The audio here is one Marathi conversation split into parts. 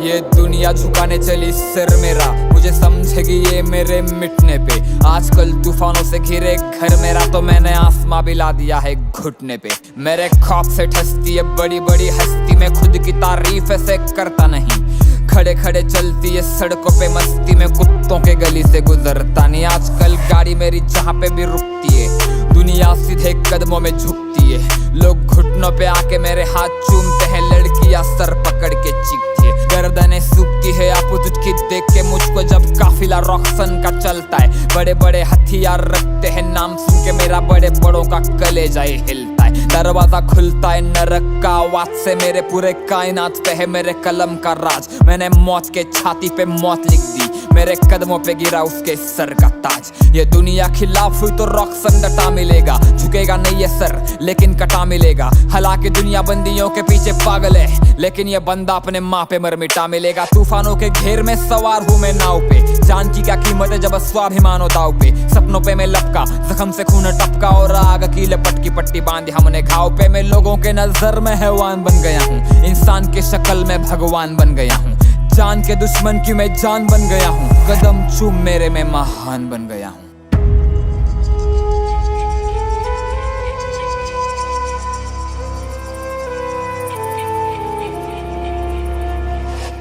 ये दुनिया झुकाने चली सिर मेरा, मुझे समझेगी ये मेरे मिटने पे। आजकल तूफानों से घिरे घर मेरा, तो मैंने आसमां भी ला दिया है घुटने पे। मेरे खौफ से ठसती है बड़ी बड़ी हस्ती, मैं खुद की तारीफ ऐसे करता नहीं। खड़े खड़े चलती है सड़कों पे मस्ती में, कुत्तों के गली से गुजरता नहीं। आजकल गाड़ी मेरी जहाँ पे भी रुकती है, दुनिया सीधे कदमों में झुकती है। लोग घुटनों पे आके मेरे हाथ चूमते हैं, लड़कियां सर पकड़ के चीखती है। गर्दनें सूखती है आपूर्ति देख के मुझको, जब काफिला रॉक्सन का चलता है। बड़े बड़े हथियार रखते हैं, नाम सुन के मेरा बड़े बड़ों का कलेजा हिलता है। दरवाजा खुलता है नरक का आवाज से, मेरे पूरे कायनात पे है मेरे कलम का राज। मैंने मौत के छाती पे मौत लिख दी, मेरे कदमों पे गिरा उसके सर का ताज। ये दुनिया खिलाफ हुई तो रॉक्सन डटा मिलेगा, झुकेगा नहीं ये सर लेकिन कटा मिलेगा। हालांकि दुनिया बंदियों के पीछे पागल है, लेकिन ये बंदा अपने माँ पे मर मिटा मिलेगा। तूफानों के घेर में सवार हूँ मैं नाव पे, जान की क्या कीमत है जब स्वाभिमान हो दाव पे। सपनों पे मैं लपका, जख्म से खून टपका, और आग की लपट की पट्टी बांधी हमने घाव पे। मैं लोगों के नजर में हैवान बन गया हूँ, इंसान के शक्ल में भगवान बन गया हूँ। जान के दुश्मन की मैं जान बन गया हूँ, कदम चूम मेरे में महान बन गया हूँ।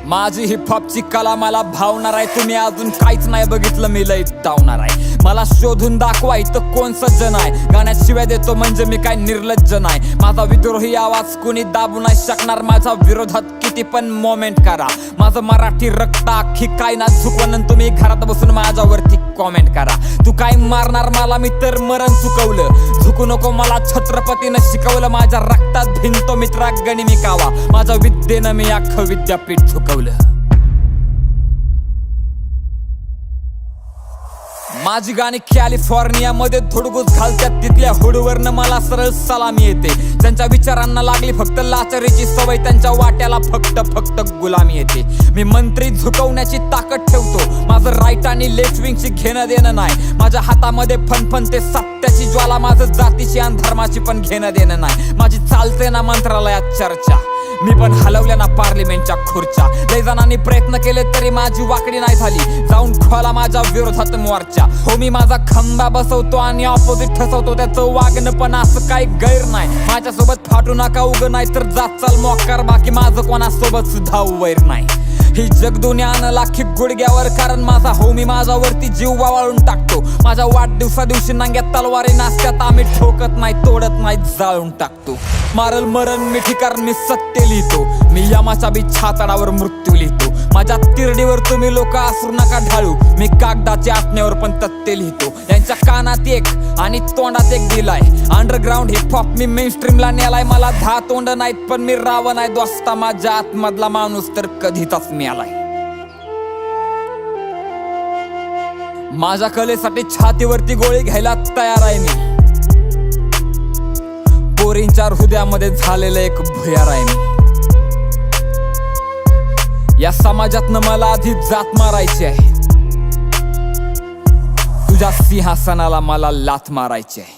माझी हिपहॉपची कला मला भावणार आहे, तुम्ही अजून काहीच नाही बघितलं मी लय धावणार आहे। मला शोधून दाखवायचं कोण सज्जन आहे, गाण्यात शिव्या देतो म्हणजे मी काय निर्लज्ज नाही। माझा विद्रोही आवाज कुणी दाबू नाही शकणार, माझ्या विरोधात किती पण मोमेंट करा। माझं मराठी रक्त अख्खी काय ना झुकवून तुम्ही घरात बसून माझ्यावरती कॉमेंट करा। तू काय मारणार मला, मी तर मरण चुकवलं। झुकू नको मला छत्रपतीनं शिकवलं, माझ्या रक्तात भिनतो मित्रा गणिमी कावा। माझ्या विद्येनं मी अख्खं विद्यापीठ झुकवलं। माझी गाणी कॅलिफोर्निया मध्ये धुडगूस घालतात, तिथल्या हुडवरनं मला सरळ सलामी येते। त्यांच्या विचारांना लागली फक्त लाचारीची सवय, त्यांच्या वाट्याला फक्त गुलामी येते। मी मंत्री झुकवण्याची ताकद ठेवतो, माझं राईट आणि लेफ्ट विंगची घेणं देणं नाही। माझ्या हातामध्ये फणफणते सत्याची ज्वाला, माझं जातीची आणि धर्माची पण घेणं देणं नाही। माझी चालते ना मंत्रालयात चर्चा, मी पण हलवल्या ना पार्लिमेंटच्या खुर्च्या। लय जणांनी प्रयत्न केले तरी माझी वाकडी नाही झाली, जाऊन खोला माझ्या विरोधात मोर्चा। हो मी माझा खंबा बसवतो आणि ऑपोजिट ठसवतो, त्याचं वागणं पण असं काही गैर नाही। माझ्यासोबत फाटू नका उग, नाही तर जात चाल मोकार, बाकी माझं कोणासोबत सुद्धा वैर नाही। ही जगदुनियानं लाखी गुडघ्यावर, कारण माझा हो मी माझ्यावरती जीव वाळून टाकतो। माझ्या वाढदिवसा दिवशी नांग्यात तलवारी नाचत्यात, आम्ही ठोकत नाही तोडत नाही जाळून टाकतो। मारल मरण मिठी कारण मी सत्य लिहितो, मी यमाच्या बी छातडावर मृत्यू लिहितो। माझ्या तिरडीवर तुम्ही लोक असू नका ढाळू, मी कागदाच्या आटण्यावर पण तथ्य लिहितो। यांच्या कानात एक आणि तोंडात एक दिलाय, अंडरग्राऊंड हिपहॉप मी मेनस्ट्रीमला नेलाय। मला 10 तोंड नाहीत पण मी रावण आहे दोस्ता, माझ्या आतमधला माणूस तर कधीच मिळालाय। माझ्या कलेसाठी छातीवरती गोळी घ्यायला तयार आहे मी, पोरींच्या हृदयामध्ये झालेलं एक भुयार आहे मी। या समाजातनं मला आधी जात मारायची आहे, तुझ्या सिंहासनाला मला लाथ मारायची आहे।